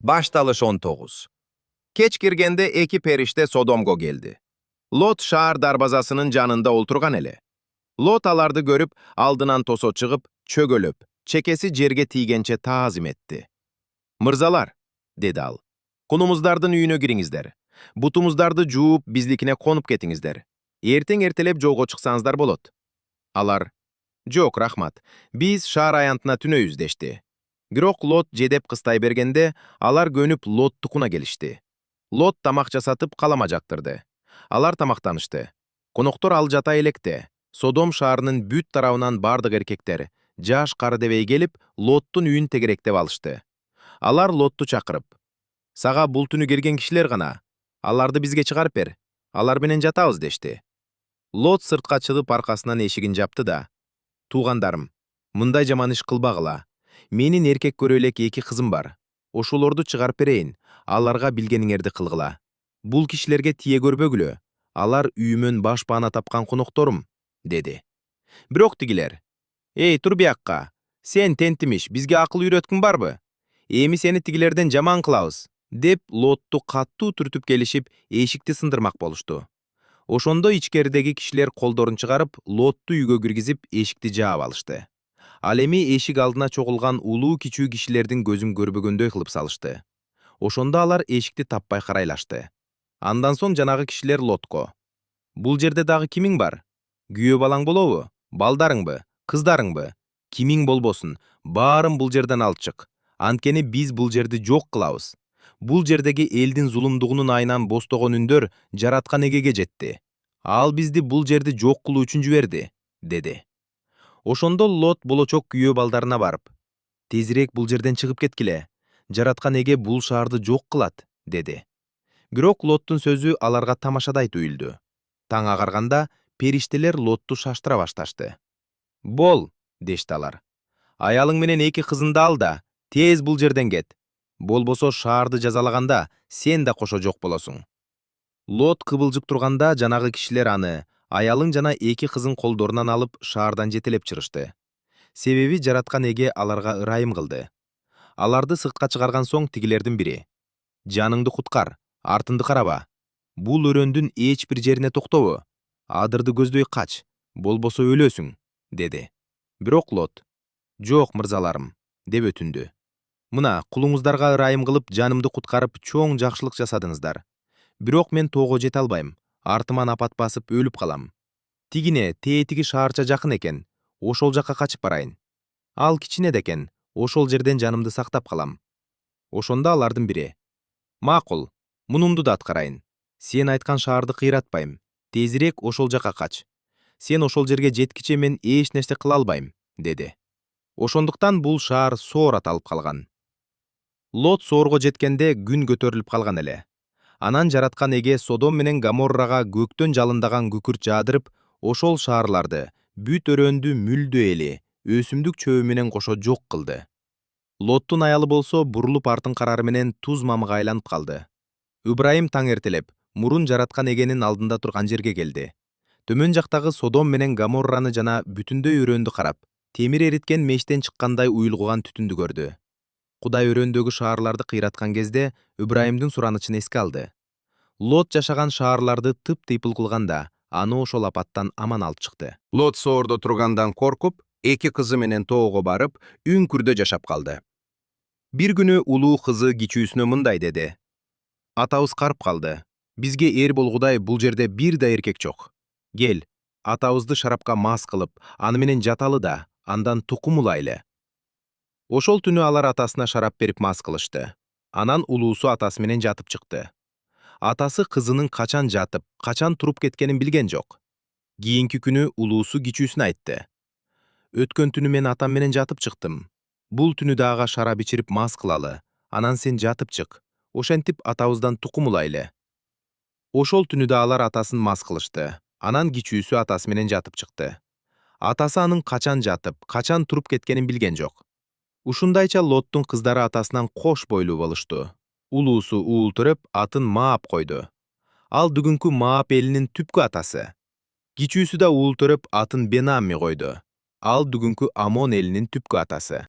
Baştalış 19. Keç kirgende eki perişte Sodomgo geldi. Lot şahar darbazasının canında olturgan ele. Lot alardı görüp, aldынан toso çıgıp, çögölüp, çekesi jerge tiygençe taazim etti. Mırzalar, dedi al. Kunumuzdardın üyünö giringizder. Butumuzdardı juup bizlikine konup ketingizder. Erteң ertelep jogo çıksanızдар bolot. Alar, jok rahmat, biz şahar ayantına tünöyüz deşti. Бирок Lot жедеп кыстай бергенде, алар көнүп Лоттукуна келишти. Лот тамак жасатып калама жактырды. Алар тамактанышты. Коноктор ал жата электе. Содом шаарынын бүт тарабынан бардык эркектер, жаш кары дебей келип, Лоттун үйүн тегеректеп алышты. Алар Лотту чакырып: "Сага бул түнү келген кишилер гана. Аларды бизге чыгарып бер. Алар менен жатабыз" дешти. Лот сыртка чыгып аркасынан эшигин жапты да: "Туугандарым, мындай жаман иш кылбагыла. Менин эркек көрө элек эки кызым бар. Ошолорду чыгарып берейин, аларга билгениңерди кылгыла. Бул кишилерге тие көрбөгүлө. Алар үйүмөн баш баана тапкан конокторум", деди. Бирок тигилер: "Эй, тур биякка. Сен тентимиш, бизге акыл үйрөткүң барбы? Эми сени тигилерден жаман кылабыз", деп Лотту каттуу түртүп келишип, эшикти сындырмак болушту. Ошондо ичкеридеги кишилер колдорун чыгарып, Лотту үйгө киргизип, эшикти жаап алышты. Ал эми эшик алдына чогулган улуу кичүү кишилердин көзүн көрбөгөндөй кылып салышты. Ошондо алар эшикти таппай карайлашты. Андан соң жанагы кишилер Лотко: "Бул жерде дагы кимиң бар? Күйөө балаң болобу? Балдарыңбы? Кыздарыңбы? Кимиң болбосун, баарын бул жерден алып чык. Анткени биз бул жерди жок кылабыз. Бул жердеги элдин зулумдугунун айынан бостогон үндөр жараткан эгеге жетти. Ал бизди бул жерди жок кылуу үчүн жиберди", деди. Ошондо Лот болочок күйөө балдарына барып: "Тезирээк бул жерден чыгып кеткиле. Жараткан эге бул шаарды жок кылат", деди. Бирок Лоттун сөзү аларга тамашадай туюлду. Таң агарганда периштелер Лотту шаштыра башташты. "Бол", дешти алар. "Аялың менен эки кызыңды ал да, тез бул жерден кет. Болбосо шаарды жазалаганда сен да кошо жок болосуң". Лот кыбылжык турганда жанагы кишилер аны, аялың жана эки кызын колдорунан алып шаардан жетелеп чыгышты. Себеби жараткан эге аларга ырайым кылды. Аларды сыртка чыгарган соң тигилердин бири: "Жаныңды куткар, артыңды караба. Бул өрөөндүн эч бир жерине токтобо. Адырды көздөй кач, болбосо өлөсүң", деди. Бирок Лот: "Жок, мырзаларым", деп өтүндү. "Мына, кулуңуздарга ырайым кылып, жанымды куткарып, чоң жакшылык жасадыңыздар. Бирок мен тоого жете албайм. Артыман апат басып өлүп калам. Тигине, тетиги шаарча жакын экен. Ошол жакка качып барайын. Ал кичине да экен. Ошол жерден жанымды сактап калам". Ошондо алардын бири: "Макул, мунумду да аткарайын. Сен айткан шаарды кыйратпайм. Тезирээк ошол жакка кач. Сен ошол жерге жеткиче мен эч нерсе кыла албайм", деди. Ошондуктан бул шаар Соор аталып калган. Лот Соорго жеткенде күн көтөрүлүп калган эле. Анан жараткан эге Содом менен Гаморрага көктөн жалындаган күкүрт жаадырып, ошол шаарларды, бүт өрөөндү мүлдө эли, өсүмдүк чөбү менен кошо жок кылды. Лоттун аялы болсо бурулуп артын карары менен туз мамыга айланып калды. Ыбрайым таң эртелеп, мурун жараткан эгенин алдында турган жерге келди. Төмөн жактагы Содом менен Гаморраны жана бүтүндөй өрөөндү карап, темир эриткен мештен чыккандай уюлгуган түтүндү көрдү. Кудай өрөөндөгү шаарларды кыйраткан кезде Ыбрайымдын суранычын эске алды. Лот жашаган шаарларды тып-тыйпыл кылганда, аны ошол апаттан аман алып чыкты. Лот Соордо тургандан коркуп, эки кызы менен тоого барып, үңкүрдө жашап калды. Бир күнү улуу кызы кичүүсүнө мындай деди: "Атабыз карып калды. Бизге эр болгудай бул жерде бир да эркек жок. Кел, атабызды шарапка мас кылып, аны менен жаталы да, андан тукум улайлы". Ошол түнү алар атасына шарап берип мас кылышты. Анан улуусу атасы менен жатып чыкты. Атасы кызынын качан жатып, качан туруп кеткенин билген жок. Кийинки күнү улуусу кичүүсүнө айтты: "Өткөн түнү мен атам менен жатып чыктым. Бул түнү да ага шарап ичирип мас кылалы. Анан сен жатып чык. Ошентип атабыздан тукум улайлы". Ошол түнү да алар атасын мас кылышты. Анан кичүүсү атасы менен жатып чыкты. Атасы анын качан жатып, качан туруп кеткенин билген жок. Ушундайча Лоттун кыздары атасынан кош бойлуу болушту. Улуусу уултурып, атын Маап койду. Ал бүгүнкү Маап элинин түпкү атасы. Кичүүсү да уултурып, атын Бенамми койду. Ал бүгүнкү Амон элинин түпкү атасы.